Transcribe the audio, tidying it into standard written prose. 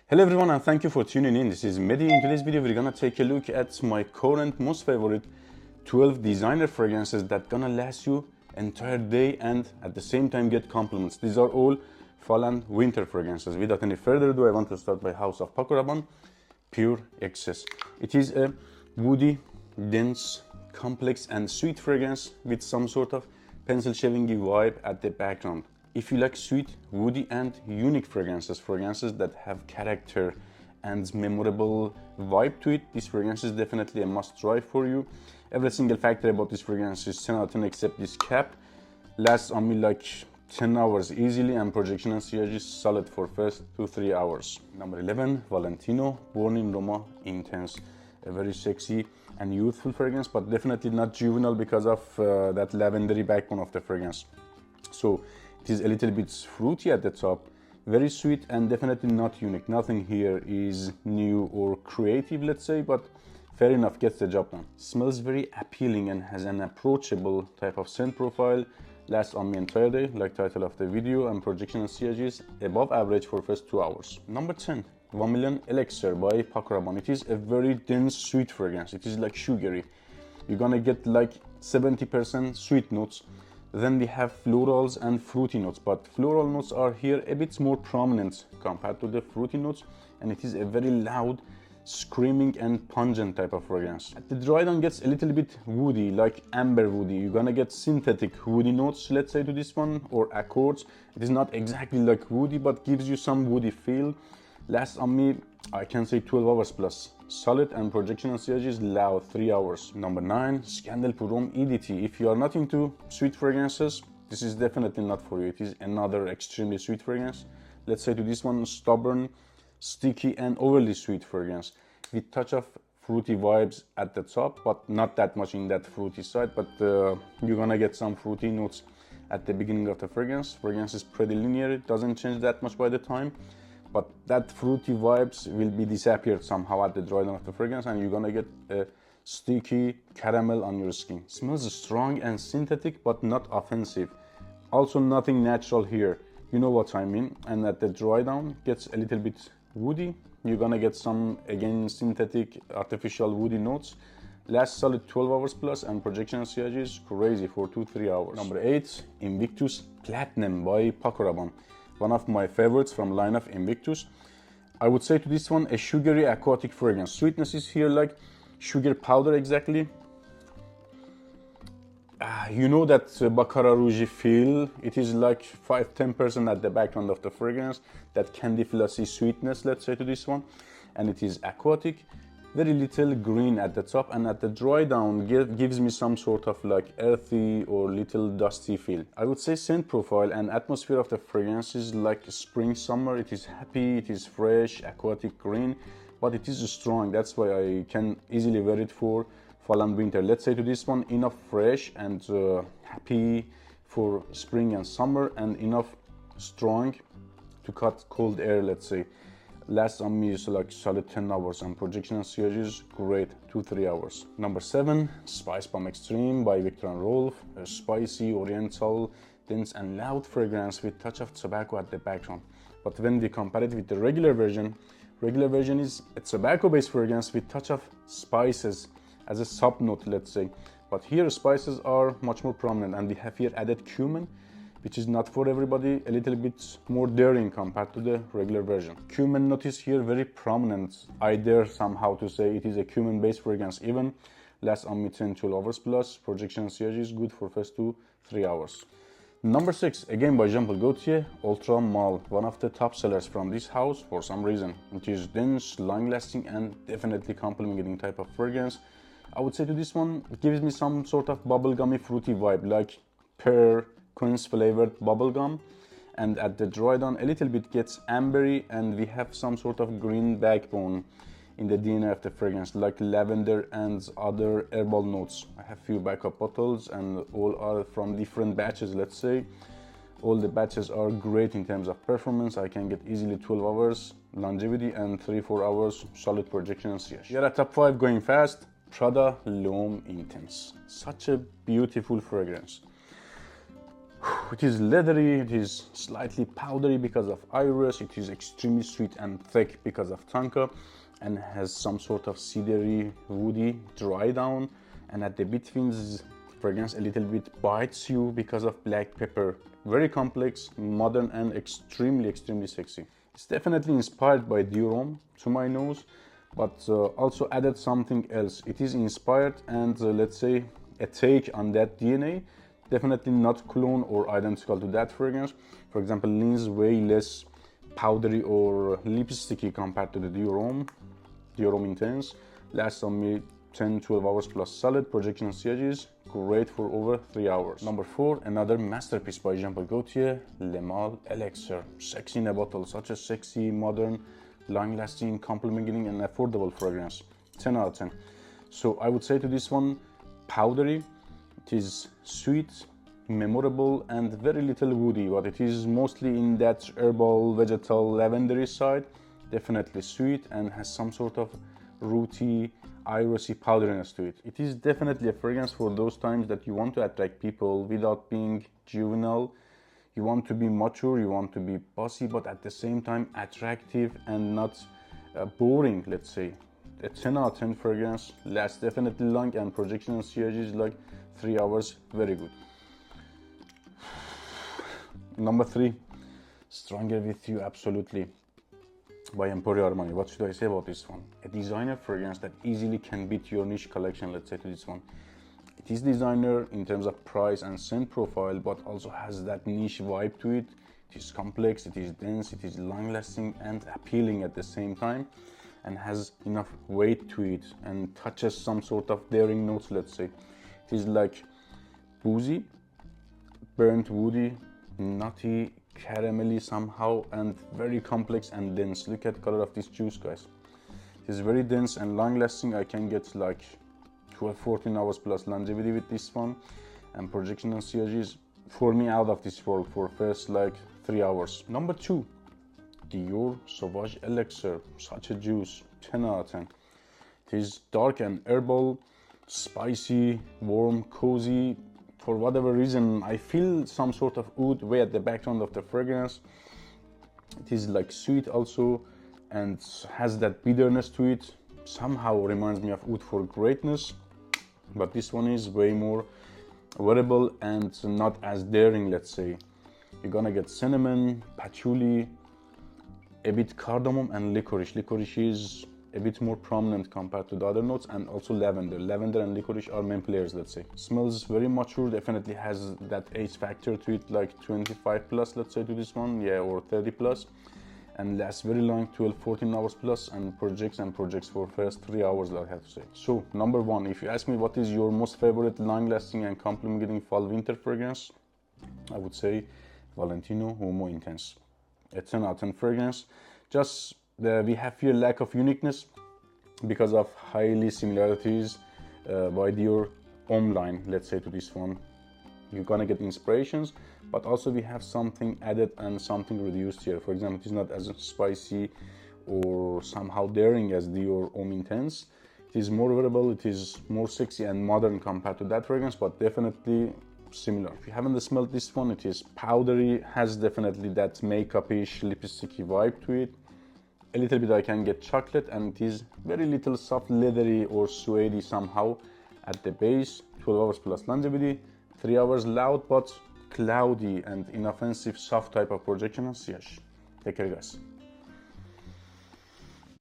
Hello everyone and thank you for tuning in. This is Mehdi. In today's video we're gonna take a look at my current most favorite 12 designer fragrances that gonna last you entire day and at the same time get compliments. These are all fall and winter fragrances. Without any further ado, I want to start by House of Paco Rabanne, Pure Excess. It is a woody, dense, complex and sweet fragrance with some sort of pencil shaving vibe at the background. If you like sweet, woody and unique fragrances that have character and memorable vibe to it, this fragrance is definitely a must try for you. Every single factor about this fragrance is 10 out of 10 except this cap. Lasts on me like 10 hours easily and projection and sillage is solid for first 2-3 hours. Number 11, Valentino, Born in Roma, Intense. A very sexy and youthful fragrance, but definitely not juvenile because of that lavendery backbone of the fragrance. So it is a little bit fruity at the top, very sweet and definitely not unique. Nothing here is new or creative, let's say, but fair enough, gets the job done. Smells very appealing and has an approachable type of scent profile. Lasts on me entire day, like title of the video, and projection and sillage is above average for first 2 hours. Number 10, Million Elixir by Paco Rabanne. It is a very dense, sweet fragrance. It is like sugary. You're gonna get like 70% sweet notes. Then we have florals and fruity notes, but floral notes are here a bit more prominent compared to the fruity notes, and it is a very loud, screaming and pungent type of fragrance. At the dry down gets a little bit woody, like amber woody. You're gonna get synthetic woody notes, let's say, to this one, or accords. It is not exactly like woody, but gives you some woody feel. Lasts on me, I can say 12 hours plus. Solid and projection and sillage is loud, 3 hours. Number 9, Scandal Pour Homme EDT. If you are not into sweet fragrances, this is definitely not for you. It is another extremely sweet fragrance. Let's say to this one, stubborn, sticky and overly sweet fragrance with touch of fruity vibes at the top, but not that much in that fruity side, but you're gonna get some fruity notes at the beginning of the fragrance. Fragrance is pretty linear, it doesn't change that much by the time, but that fruity vibes will be disappeared somehow at the dry down of the fragrance, and you're gonna get a sticky caramel on your skin. Smells strong and synthetic, but not offensive. Also nothing natural here, you know what I mean. And at the dry down gets a little bit woody. You're gonna get some, again, synthetic artificial woody notes. Lasts solid 12 hours plus and projection and sillage is crazy for 2-3 hours. Number 8, Invictus Platinum by Paco Rabanne. One of my favorites from line of Invictus. I would say to this one, a sugary aquatic fragrance. Sweetness is here like sugar powder exactly. You know that Baccarat Rouge feel. It is like 5-10% at the background of the fragrance. That candy flossy sweetness, let's say, to this one. And it is aquatic. Very little green at the top, and at the dry down gives me some sort of like earthy or little dusty feel. I would say scent profile and atmosphere of the fragrance is like spring summer. It is happy, it is fresh, aquatic green, but it is strong. That's why I can easily wear it for fall and winter. Let's say to this one, enough fresh and happy for spring and summer, and enough strong to cut cold air, let's say. Lasts on me is like solid 10 hours and projection and sillage is great, 2-3 hours. Number 7, Spicebomb Extreme by Viktor and Rolf. A spicy, oriental, dense and loud fragrance with touch of tobacco at the background. But when we compare it with the regular version is a tobacco-based fragrance with touch of spices as a sub note, let's say. But here spices are much more prominent, and we have here added cumin, which is not for everybody, a little bit more daring compared to the regular version. Cumin note is here very prominent. I dare somehow to say it is a cumin based fragrance even. Lasts on me 10-12 hours plus. Projection and sillage is good for first 2-3 hours. Number 6, again by Jean-Paul Gaultier, Ultra Male. One of the top sellers from this house for some reason. It is dense, long lasting and definitely complimenting type of fragrance. I would say to this one, it gives me some sort of bubblegummy fruity vibe, like pear, quince flavored bubblegum, and at the dry down a little bit gets ambery, and we have some sort of green backbone in the DNA of the fragrance, like lavender and other herbal notes. I have few backup bottles and all are from different batches, let's say. All the batches are great in terms of performance. I can get easily 12 hours longevity and 3-4 hours solid projection and sillage. Here at top 5 going fast, Prada L'Homme Intense. Such a beautiful fragrance. It is leathery, it is slightly powdery because of iris, it is extremely sweet and thick because of tonka, and has some sort of cedary, woody dry down, and at the between fragrance a little bit bites you because of black pepper. Very complex, modern, and extremely sexy. It's definitely inspired by Dior to my nose, but also added something else. It is inspired and let's say a take on that DNA. Definitely not clone or identical to that fragrance. For example, leans way less powdery or lipsticky compared to the Dior Homme Intense. Lasts on me 10-12 hours plus solid. Projection sieges, great for over 3 hours. Number 4, another masterpiece by Jean Paul Gaultier, Male Elixir. Sexy in a bottle, such a sexy, modern, long-lasting, complimenting and affordable fragrance. 10 out of 10. So I would say to this one, powdery. It is sweet, memorable, and very little woody, but it is mostly in that herbal, vegetal, lavendery side. Definitely sweet and has some sort of rooty, irisy powderiness to it. It is definitely a fragrance for those times that you want to attract people without being juvenile. You want to be mature, you want to be bossy, but at the same time attractive and not boring, let's say. A 10 out of 10 fragrance, lasts definitely long, and projection and sillage is like 3 hours, very good. Number 3, Stronger With You, absolutely, by Emporio Armani. What should I say about this one? A designer fragrance that easily can beat your niche collection, let's say, to this one. It is designer in terms of price and scent profile, but also has that niche vibe to it. It is complex, it is dense, it is long-lasting and appealing at the same time, and has enough weight to it and touches some sort of daring notes, let's say. It is like boozy, burnt woody, nutty, caramelly somehow, and very complex and dense. Look at the color of this juice, guys. It is very dense and long-lasting. I can get like 12-14 hours plus longevity with this one, and projection and sillage is for me out of this world for first like 3 hours. Number 2, Dior Sauvage Elixir. Such a juice, 10 out of 10. It is dark and herbal, spicy, warm, cozy. For whatever reason, I feel some sort of oud way at the background of the fragrance. It is like sweet also and has that bitterness to it. Somehow reminds me of oud for greatness, but this one is way more wearable and not as daring, let's say. You're gonna get cinnamon, patchouli, a bit cardamom, and licorice. Licorice is a bit more prominent compared to the other notes, and also lavender. Lavender and licorice are main players, let's say. Smells very mature, definitely has that age factor to it, like 25 plus, let's say, to this one, yeah, or 30 plus, and lasts very long, 12-14 hours plus, and projects for first 3 hours, I have to say. So, number 1, if you ask me what is your most favorite long-lasting and complimenting fall-winter fragrance, I would say Valentino Uomo Intense. A 10 out of 10 fragrance. Just we have here lack of uniqueness because of highly similarities by Dior Homme line, let's say, to this one. You're gonna get inspirations, but also we have something added and something reduced here. For example, it is not as spicy or somehow daring as Dior Homme Intense. It is more wearable, it is more sexy and modern compared to that fragrance, but definitely similar. If you haven't smelled this one, it is powdery, has definitely that makeup-ish, lipsticky vibe to it. A little bit I can get chocolate, and it is very little soft leathery or suede somehow at the base. 12 hours plus longevity, 3 hours loud but cloudy and inoffensive soft type of projection and sillage. Take care, guys.